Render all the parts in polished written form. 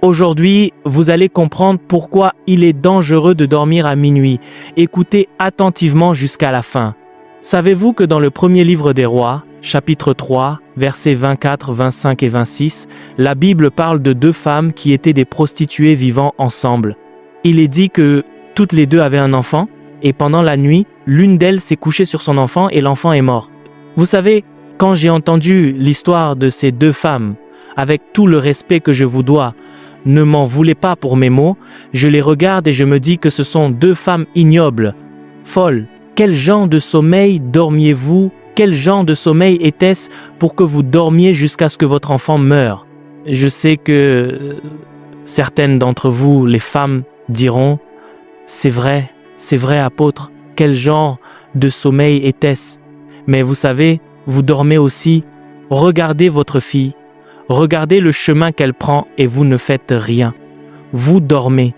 Aujourd'hui, vous allez comprendre pourquoi il est dangereux de dormir à minuit. Écoutez attentivement jusqu'à la fin. Savez-vous que dans le premier livre des rois, chapitre 3, versets 24, 25 et 26, la Bible parle de deux femmes qui étaient des prostituées vivant ensemble. Il est dit que toutes les deux avaient un enfant, et pendant la nuit, l'une d'elles s'est couchée sur son enfant et l'enfant est mort. Vous savez, quand j'ai entendu l'histoire de ces deux femmes, avec tout le respect que je vous dois, ne m'en voulez pas pour mes mots, je les regarde et je me dis que ce sont deux femmes ignobles, folles. Quel genre de sommeil dormiez-vous? Quel genre de sommeil était-ce pour que vous dormiez jusqu'à ce que votre enfant meure? Je sais que certaines d'entre vous, les femmes, diront « c'est vrai apôtre, quel genre de sommeil était-ce » Mais vous savez, vous dormez aussi. Regardez votre fille. Regardez le chemin qu'elle prend et vous ne faites rien. Vous dormez.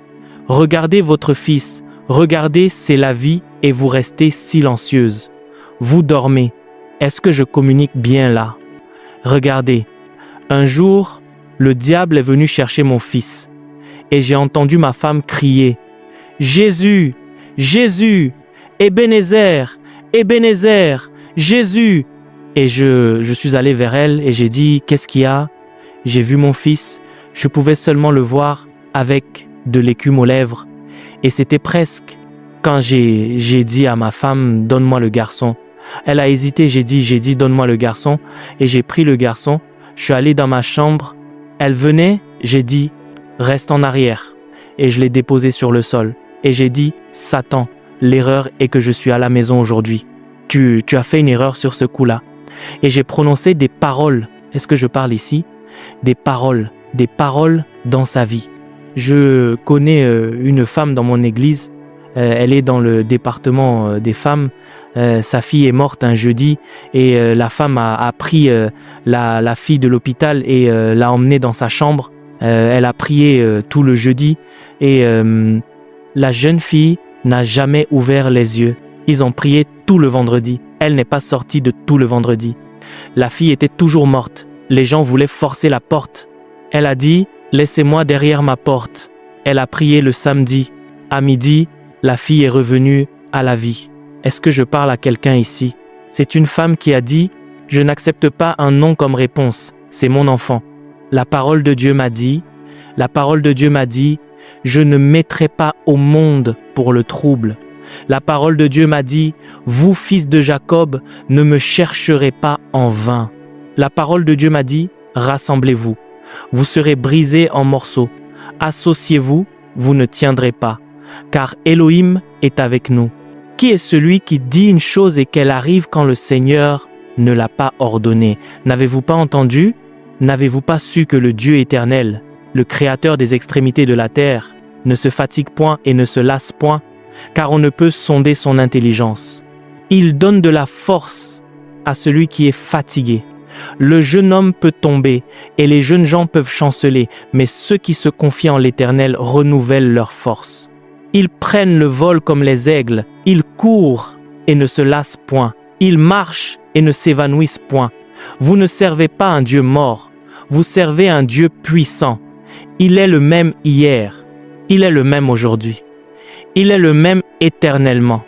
Regardez votre fils. Regardez, c'est la vie et vous restez silencieuse. Vous dormez. Est-ce que je communique bien là? Regardez. Un jour, le diable est venu chercher mon fils et j'ai entendu ma femme crier « Jésus, Jésus, Ebenezer, Ebenezer, Jésus !» Et je suis allé vers elle et j'ai dit « Qu'est-ce qu'il y a ?» J'ai vu mon fils, je pouvais seulement le voir avec de l'écume aux lèvres. Et c'était presque quand j'ai dit à ma femme « Donne-moi le garçon ». Elle a hésité, j'ai dit « Donne-moi le garçon ». Et j'ai pris le garçon, je suis allé dans ma chambre. Elle venait, j'ai dit « Reste en arrière ». Et je l'ai déposé sur le sol. Et j'ai dit « Satan, l'erreur est que je suis à la maison aujourd'hui. Tu as fait une erreur sur ce coup-là. » Et j'ai prononcé des paroles. Est-ce que je parle ici? Des paroles dans sa vie. Je connais une femme dans mon église, elle est dans le département des femmes, sa fille est morte un jeudi et la femme a pris la fille de l'hôpital et l'a emmenée dans sa chambre. Elle a prié tout le jeudi et la jeune fille n'a jamais ouvert les yeux. Ils ont prié tout le vendredi. Elle n'est pas sortie de tout le vendredi. La fille était toujours morte. Les gens voulaient forcer la porte. Elle a dit « Laissez-moi derrière ma porte ». Elle a prié le samedi. À midi, la fille est revenue à la vie. Est-ce que je parle à quelqu'un ici? C'est une femme qui a dit « Je n'accepte pas un non comme réponse. C'est mon enfant. » La parole de Dieu m'a dit « Je ne mettrai pas au monde pour le trouble. » La parole de Dieu m'a dit « Vous, fils de Jacob, ne me chercherez pas en vain. » La parole de Dieu m'a dit « Rassemblez-vous. Vous serez brisés en morceaux. Associez-vous, vous ne tiendrez pas. Car Elohim est avec nous. » Qui est celui qui dit une chose et qu'elle arrive quand le Seigneur ne l'a pas ordonnée? N'avez-vous pas entendu? N'avez-vous pas su que le Dieu éternel, le Créateur des extrémités de la terre, ne se fatigue point et ne se lasse point? Car on ne peut sonder son intelligence. Il donne de la force à celui qui est fatigué. Le jeune homme peut tomber et les jeunes gens peuvent chanceler, mais ceux qui se confient en l'Éternel renouvellent leur force. Ils prennent le vol comme les aigles, ils courent et ne se lassent point, ils marchent et ne s'évanouissent point. Vous ne servez pas un Dieu mort, vous servez un Dieu puissant. Il est le même hier, il est le même aujourd'hui. Il est le même éternellement.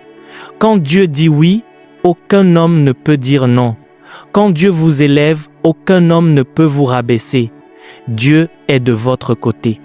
Quand Dieu dit oui, aucun homme ne peut dire non. Quand Dieu vous élève, aucun homme ne peut vous rabaisser. Dieu est de votre côté.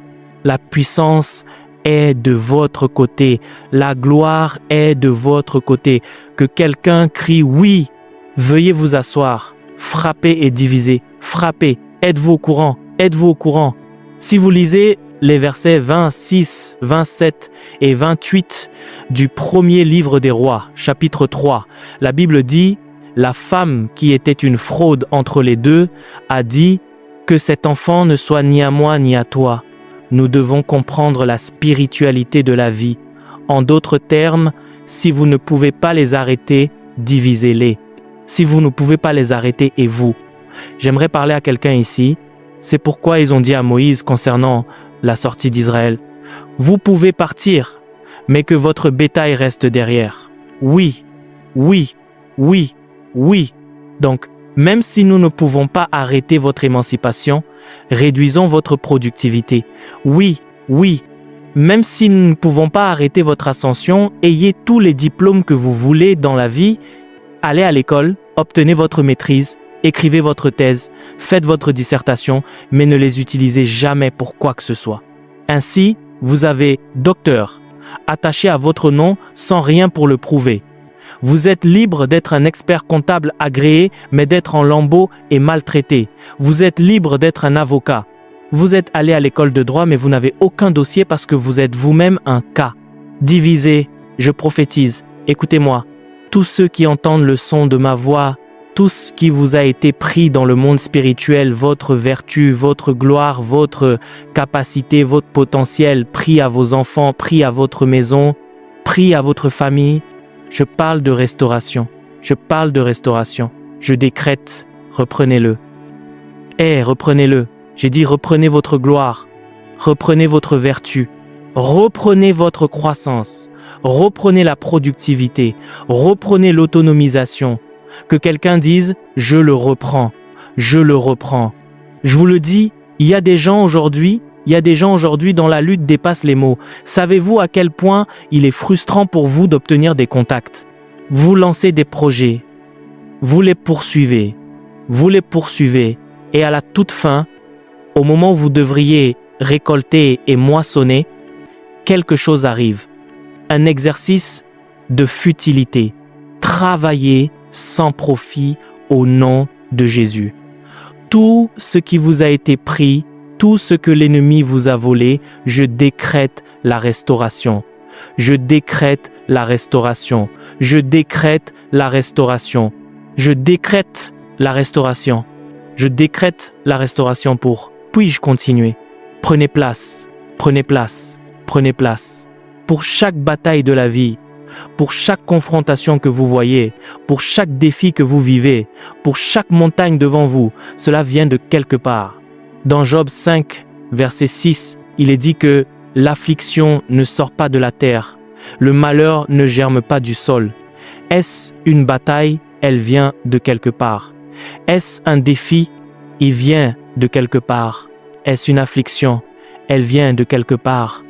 La puissance est de votre côté. La gloire est de votre côté. Que quelqu'un crie oui. Veuillez vous asseoir. Frappez et divisez. Frappez. Êtes-vous au courant? Êtes-vous au courant? Si vous lisez les versets 26, 27 et 28 du premier livre des rois, chapitre 3, la Bible dit « La femme qui était une fraude entre les deux a dit « Que cet enfant ne soit ni à moi ni à toi. Nous devons comprendre la spiritualité de la vie. En d'autres termes, si vous ne pouvez pas les arrêter, divisez-les. Si vous ne pouvez pas les arrêter, et vous ?» J'aimerais parler à quelqu'un ici. C'est pourquoi ils ont dit à Moïse concernant la sortie d'Israël, « Vous pouvez partir, mais que votre bétail reste derrière. » Oui, oui, oui, oui. Donc, Même si nous ne pouvons pas arrêter votre émancipation, réduisons votre productivité. Oui, oui. Même si nous ne pouvons pas arrêter votre ascension, ayez tous les diplômes que vous voulez dans la vie, allez à l'école, obtenez votre maîtrise, écrivez votre thèse, faites votre dissertation, mais ne les utilisez jamais pour quoi que ce soit. Ainsi, vous avez docteur, attaché à votre nom sans rien pour le prouver. Vous êtes libre d'être un expert comptable agréé, mais d'être en lambeaux et maltraité. Vous êtes libre d'être un avocat. Vous êtes allé à l'école de droit, mais vous n'avez aucun dossier parce que vous êtes vous-même un cas. Divisé, je prophétise, écoutez-moi. Tous ceux qui entendent le son de ma voix, tout ce qui vous a été pris dans le monde spirituel, votre vertu, votre gloire, votre capacité, votre potentiel, pris à vos enfants, pris à votre maison, pris à votre famille, je parle de restauration. Je parle de restauration. Je décrète, reprenez-le. Reprenez-le. J'ai dit reprenez votre gloire. Reprenez votre vertu. Reprenez votre croissance. Reprenez la productivité. Reprenez l'autonomisation. Que quelqu'un dise « je le reprends ». Je le reprends. Je vous le dis, il y a des gens aujourd'hui dont la lutte dépasse les mots. Savez-vous à quel point il est frustrant pour vous d'obtenir des contacts? Vous lancez des projets. Vous les poursuivez. Et à la toute fin, au moment où vous devriez récolter et moissonner, quelque chose arrive. Un exercice de futilité. Travaillez sans profit au nom de Jésus. Tout ce qui vous a été pris, tout ce que l'ennemi vous a volé, je décrète la restauration. Je décrète la restauration. Je décrète la restauration. Je décrète la restauration. Je décrète la restauration pour... Puis-je continuer? Prenez place, prenez place, prenez place. Pour chaque bataille de la vie, pour chaque confrontation que vous voyez, pour chaque défi que vous vivez, pour chaque montagne devant vous, cela vient de quelque part. Dans Job 5, verset 6, il est dit que l'affliction ne sort pas de la terre, le malheur ne germe pas du sol. Est-ce une bataille? Elle vient de quelque part. Est-ce un défi? Il vient de quelque part. Est-ce une affliction? Elle vient de quelque part.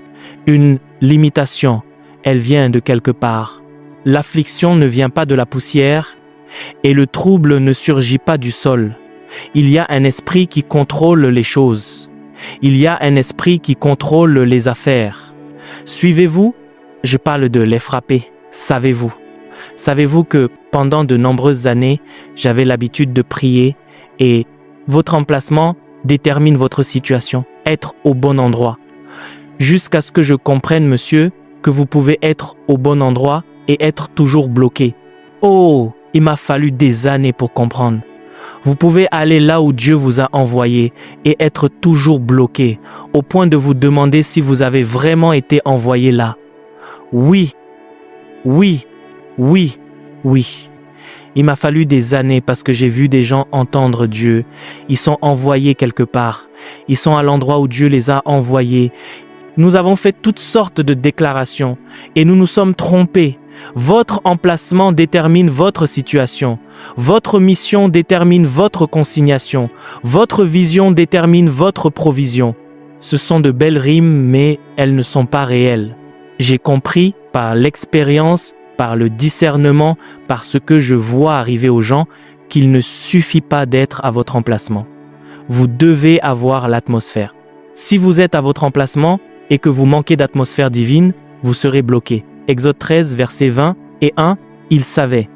Une limitation? Elle vient de quelque part. L'affliction ne vient pas de la poussière et le trouble ne surgit pas du sol. Il y a un esprit qui contrôle les choses. Il y a un esprit qui contrôle les affaires. Suivez-vous? Je parle de les frapper. Savez-vous? Savez-vous que pendant de nombreuses années, j'avais l'habitude de prier et votre emplacement détermine votre situation. Être au bon endroit. Jusqu'à ce que je comprenne, monsieur, que vous pouvez être au bon endroit et être toujours bloqué. Oh, il m'a fallu des années pour comprendre. Vous pouvez aller là où Dieu vous a envoyé et être toujours bloqué, au point de vous demander si vous avez vraiment été envoyé là. Oui, oui, oui, oui. Il m'a fallu des années parce que j'ai vu des gens entendre Dieu. Ils sont envoyés quelque part. Ils sont à l'endroit où Dieu les a envoyés. Nous avons fait toutes sortes de déclarations et nous nous sommes trompés. Votre emplacement détermine votre situation. Votre mission détermine votre consignation. Votre vision détermine votre provision. Ce sont de belles rimes, mais elles ne sont pas réelles. J'ai compris par l'expérience, par le discernement, par ce que je vois arriver aux gens, qu'il ne suffit pas d'être à votre emplacement. Vous devez avoir l'atmosphère. Si vous êtes à votre emplacement et que vous manquez d'atmosphère divine, vous serez bloqué. Exode 13, versets 20 et 1, il savait.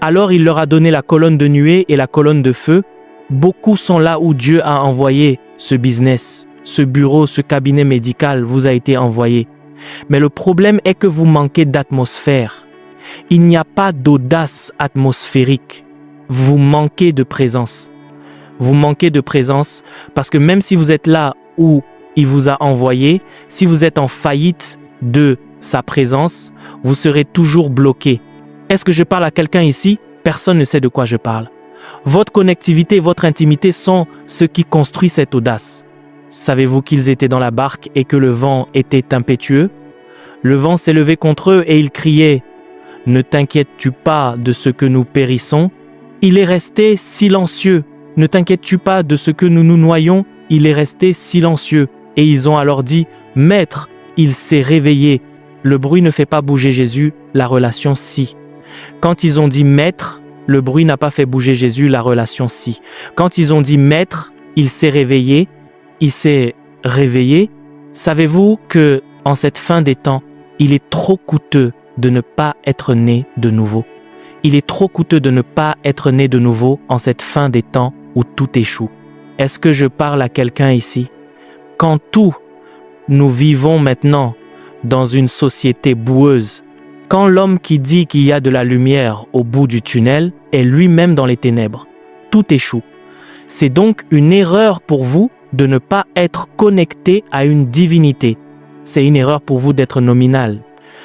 Alors il leur a donné la colonne de nuée et la colonne de feu. Beaucoup sont là où Dieu a envoyé ce business, ce bureau, ce cabinet médical vous a été envoyé. Mais le problème est que vous manquez d'atmosphère. Il n'y a pas d'audace atmosphérique. Vous manquez de présence. Vous manquez de présence parce que même si vous êtes là où il vous a envoyé, si vous êtes en faillite de sa présence, vous serez toujours bloqué. Est-ce que je parle à quelqu'un ici? Personne ne sait de quoi je parle. Votre connectivité, votre intimité sont ce qui construit cette audace. Savez-vous qu'ils étaient dans la barque et que le vent était impétueux? Le vent s'est levé contre eux et ils criaient « Ne t'inquiètes-tu pas de ce que nous périssons? Il est resté silencieux. Ne t'inquiètes-tu pas de ce que nous nous noyons, il est resté silencieux. Et ils ont alors dit, Maître, il s'est réveillé. Le bruit ne fait pas bouger Jésus, la relation si. Quand ils ont dit Maître, le bruit n'a pas fait bouger Jésus, la relation si. Quand ils ont dit Maître, il s'est réveillé. Savez-vous que, en cette fin des temps, il est trop coûteux de ne pas être né de nouveau. Il est trop coûteux de ne pas être né de nouveau en cette fin des temps où tout échoue. Est-ce que je parle à quelqu'un ici? Quand nous vivons maintenant dans une société boueuse, quand l'homme qui dit qu'il y a de la lumière au bout du tunnel est lui-même dans les ténèbres, tout échoue. C'est donc une erreur pour vous de ne pas être connecté à une divinité. C'est une erreur pour vous d'être nominal.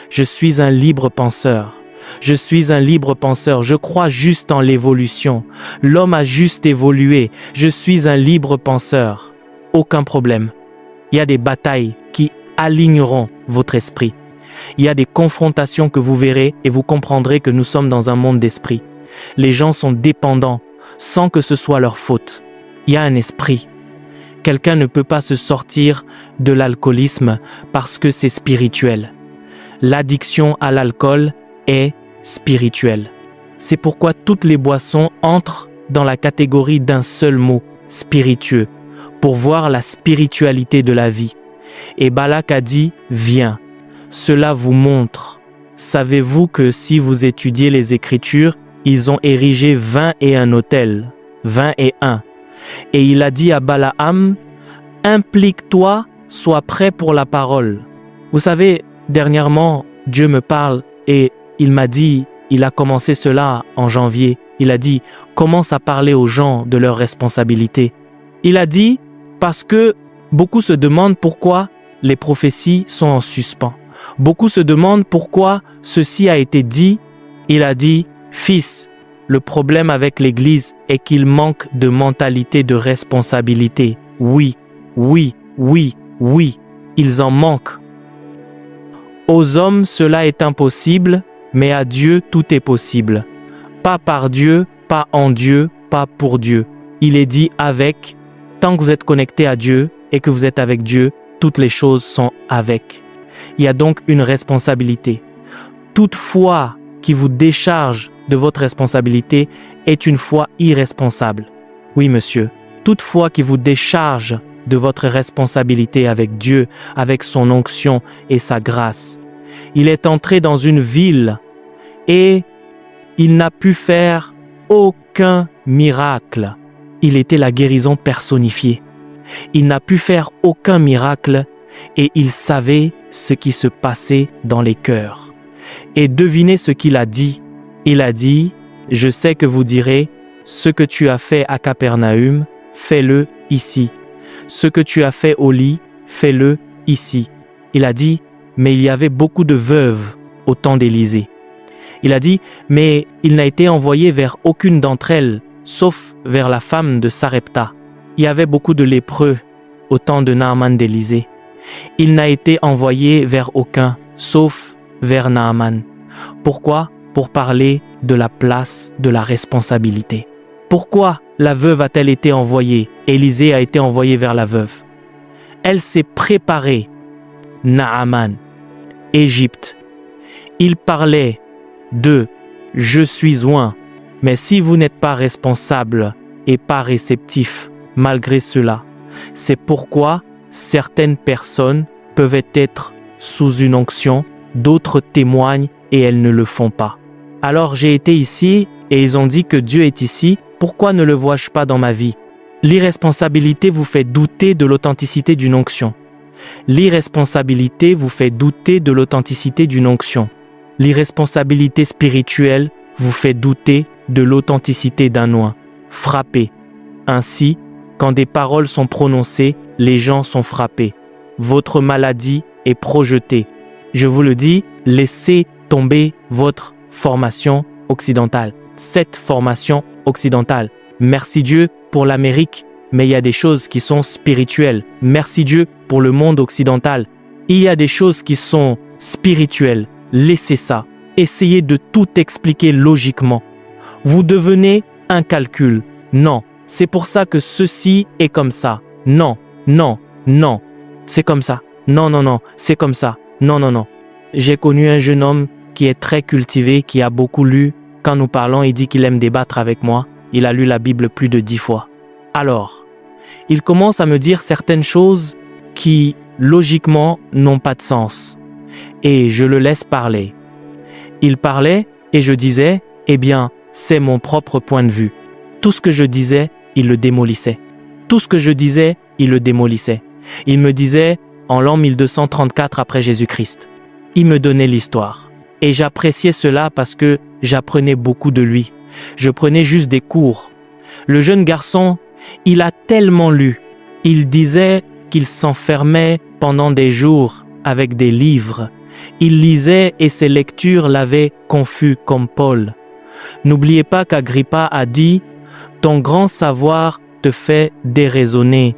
Je suis un libre penseur. Je suis un libre penseur. Je crois juste en l'évolution. L'homme a juste évolué. Je suis un libre penseur. Aucun problème. Il y a des batailles qui aligneront votre esprit. Il y a des confrontations que vous verrez et vous comprendrez que nous sommes dans un monde d'esprit. Les gens sont dépendants sans que ce soit leur faute. Il y a un esprit. Quelqu'un ne peut pas se sortir de l'alcoolisme parce que c'est spirituel. L'addiction à l'alcool est spirituelle. C'est pourquoi toutes les boissons entrent dans la catégorie d'un seul mot, spiritueux, pour voir la spiritualité de la vie. Et Balak a dit, viens. Cela vous montre. Savez-vous que si vous étudiez les Écritures, ils ont érigé 21 autels, 21. Et il a dit à Balaam, implique-toi, sois prêt pour la parole. Vous savez, dernièrement, Dieu me parle et il m'a dit, il a commencé cela en janvier, il a dit, commence à parler aux gens de leurs responsabilités. Il a dit, parce que beaucoup se demandent pourquoi les prophéties sont en suspens. Beaucoup se demandent pourquoi ceci a été dit. Il a dit, fils, le problème avec l'Église est qu'il manque de mentalité de responsabilité. Oui, ils en manquent. Aux hommes, cela est impossible, mais à Dieu, tout est possible. Pas par Dieu, pas en Dieu, pas pour Dieu. Il est dit avec, tant que vous êtes connecté à Dieu et que vous êtes avec Dieu, toutes les choses sont avec. Il y a donc une responsabilité. Toute foi qui vous décharge de votre responsabilité est une foi irresponsable. Oui, monsieur, toute foi qui vous décharge de votre responsabilité avec Dieu, avec son onction et sa grâce. Il est entré dans une ville et il n'a pu faire aucun miracle. Il était la guérison personnifiée. Il n'a pu faire aucun miracle et il savait ce qui se passait dans les cœurs. Et devinez ce qu'il a dit. Il a dit, je sais que vous direz, ce que tu as fait à Capernaum, fais-le ici. Ce que tu as fait au lit, fais-le ici. Il a dit, mais il y avait beaucoup de veuves au temps d'Élisée. Il a dit, mais il n'a été envoyé vers aucune d'entre elles, sauf vers la femme de Sarepta. Il y avait beaucoup de lépreux au temps de Naaman d'Élisée. Il n'a été envoyé vers aucun, sauf vers Naaman. Pourquoi? Pour parler de la place de la responsabilité. Pourquoi la veuve a-t-elle été envoyée? Élisée a été envoyé vers la veuve. Elle s'est préparée. Naaman, Égypte. Il parlait de « je suis oint ». Mais si vous n'êtes pas responsable et pas réceptif, malgré cela, c'est pourquoi certaines personnes peuvent être sous une onction, d'autres témoignent et elles ne le font pas. Alors j'ai été ici et ils ont dit que Dieu est ici, pourquoi ne le vois-je pas dans ma vie? L'irresponsabilité vous fait douter de l'authenticité d'une onction. L'irresponsabilité vous fait douter de l'authenticité d'une onction. L'irresponsabilité spirituelle vous fait douter de l'authenticité d'un oint. Frappé. Ainsi, quand des paroles sont prononcées, les gens sont frappés. Votre maladie est projetée. Je vous le dis, laissez tomber votre formation occidentale. Cette formation occidentale. Merci Dieu pour l'Amérique, mais il y a des choses qui sont spirituelles. Merci Dieu pour le monde occidental. Il y a des choses qui sont spirituelles. Laissez ça. Essayez de tout expliquer logiquement. Vous devenez un calcul. Non, c'est pour ça que ceci est comme ça. Non, non, non, c'est comme ça. Non, non, non, c'est comme ça. Non, non, non. J'ai connu un jeune homme qui est très cultivé, qui a beaucoup lu. Quand nous parlons, il dit qu'il aime débattre avec moi. Il a lu la Bible plus de 10 fois. Alors, il commence à me dire certaines choses qui, logiquement, n'ont pas de sens. Et je le laisse parler. Il parlait et je disais, eh bien, c'est mon propre point de vue. Tout ce que je disais, il le démolissait. Tout ce que je disais, il le démolissait. Il me disait, en l'an 1234 après Jésus-Christ. Il me donnait l'histoire. Et j'appréciais cela parce que j'apprenais beaucoup de lui. Je prenais juste des cours. Le jeune garçon, il a tellement lu. Il disait qu'il s'enfermait pendant des jours avec des livres. Il lisait et ses lectures l'avaient confus comme Paul. N'oubliez pas qu'Agrippa a dit « Ton grand savoir te fait déraisonner ».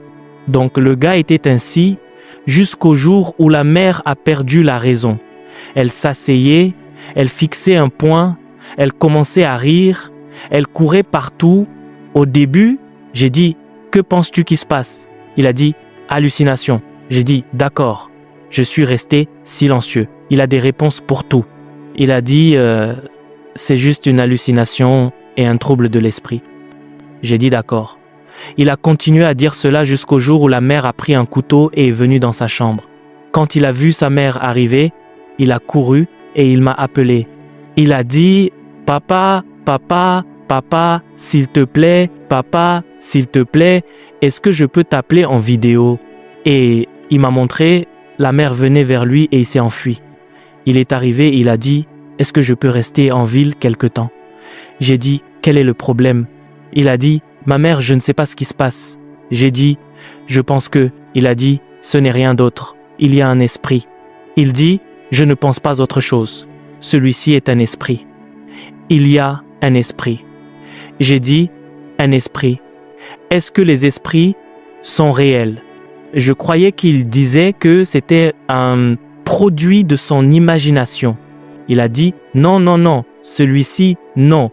Donc le gars était ainsi jusqu'au jour où la mère a perdu la raison. Elle s'asseyait, elle fixait un point, elle commençait à rire, elle courait partout. Au début, j'ai dit « Que penses-tu qui se passe ?» Il a dit « Hallucination ». J'ai dit « D'accord ». Je suis resté silencieux. Il a des réponses pour tout. Il a dit c'est juste une hallucination et un trouble de l'esprit. J'ai dit d'accord. Il a continué à dire cela jusqu'au jour où la mère a pris un couteau et est venue dans sa chambre. Quand il a vu sa mère arriver, il a couru et il m'a appelé. Il a dit « Papa, papa, papa, s'il te plaît, papa, s'il te plaît, est-ce que je peux t'appeler en vidéo ?» Et il m'a montré, la mère venait vers lui et il s'est enfui. Il est arrivé et il a dit « Est-ce que je peux rester en ville quelque temps ?» J'ai dit « Quel est le problème ?» Il a dit « Ma mère, je ne sais pas ce qui se passe. » J'ai dit « Je pense que… » Il a dit « Ce n'est rien d'autre. Il y a un esprit. » Il dit « Je ne pense pas autre chose. Celui-ci est un esprit. » Il y a un esprit. J'ai dit « Un esprit. Est-ce que les esprits sont réels ?» Je croyais qu'il disait que c'était un produit de son imagination. Il a dit « Non, non, non, celui-ci, non.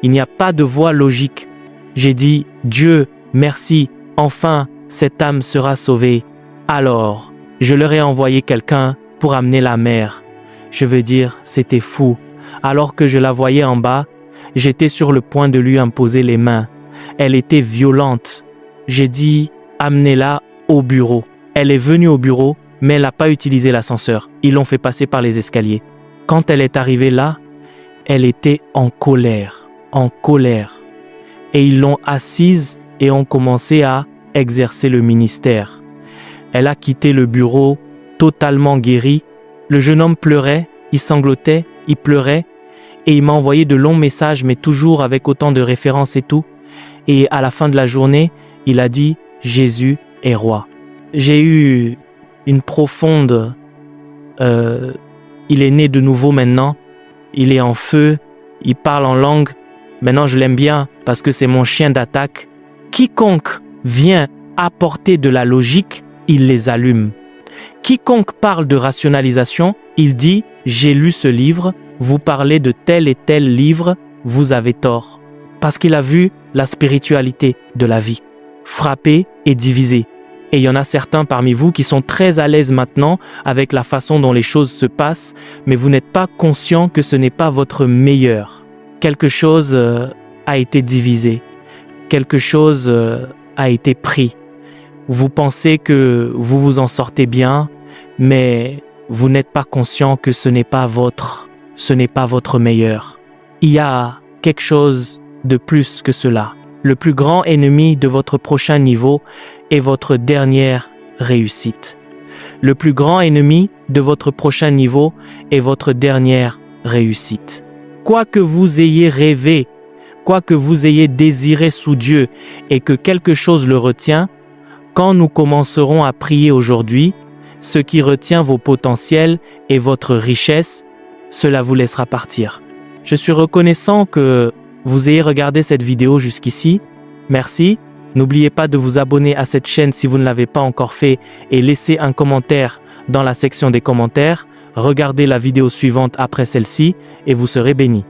Il n'y a pas de voie logique. » J'ai dit « Dieu, merci, enfin, cette âme sera sauvée. » Alors, je leur ai envoyé quelqu'un pour amener la mère. Je veux dire, c'était fou. Alors que je la voyais en bas, j'étais sur le point de lui imposer les mains. Elle était violente. J'ai dit « Amenez-la au bureau. » Elle est venue au bureau, mais elle n'a pas utilisé l'ascenseur. Ils l'ont fait passer par les escaliers. Quand elle est arrivée là, elle était en colère. Et ils l'ont assise et ont commencé à exercer le ministère. Elle a quitté le bureau, totalement guérie. Le jeune homme pleurait, il sanglotait, il pleurait. Et il m'a envoyé de longs messages, mais toujours avec autant de références et tout. Et à la fin de la journée, il a dit « Jésus est roi ». J'ai eu une profonde… il est né de nouveau maintenant. Il est en feu, il parle en langue. Maintenant, je l'aime bien parce que c'est mon chien d'attaque. Quiconque vient apporter de la logique, il les allume. Quiconque parle de rationalisation, il dit « J'ai lu ce livre, vous parlez de tel et tel livre, vous avez tort. » Parce qu'il a vu la spiritualité de la vie, frappée et divisée. Et il y en a certains parmi vous qui sont très à l'aise maintenant avec la façon dont les choses se passent, mais vous n'êtes pas conscient que ce n'est pas votre meilleur. Quelque chose a été divisé, quelque chose a été pris. Vous pensez que vous vous en sortez bien, mais vous n'êtes pas conscient que ce n'est pas votre meilleur. Il y a quelque chose de plus que cela. Le plus grand ennemi de votre prochain niveau est votre dernière réussite. Le plus grand ennemi de votre prochain niveau est votre dernière réussite. Quoi que vous ayez rêvé, quoi que vous ayez désiré sous Dieu et que quelque chose le retient, quand nous commencerons à prier aujourd'hui, ce qui retient vos potentiels et votre richesse, cela vous laissera partir. Je suis reconnaissant que vous ayez regardé cette vidéo jusqu'ici. Merci. N'oubliez pas de vous abonner à cette chaîne si vous ne l'avez pas encore fait et laissez un commentaire dans la section des commentaires. Regardez la vidéo suivante après celle-ci et vous serez bénis.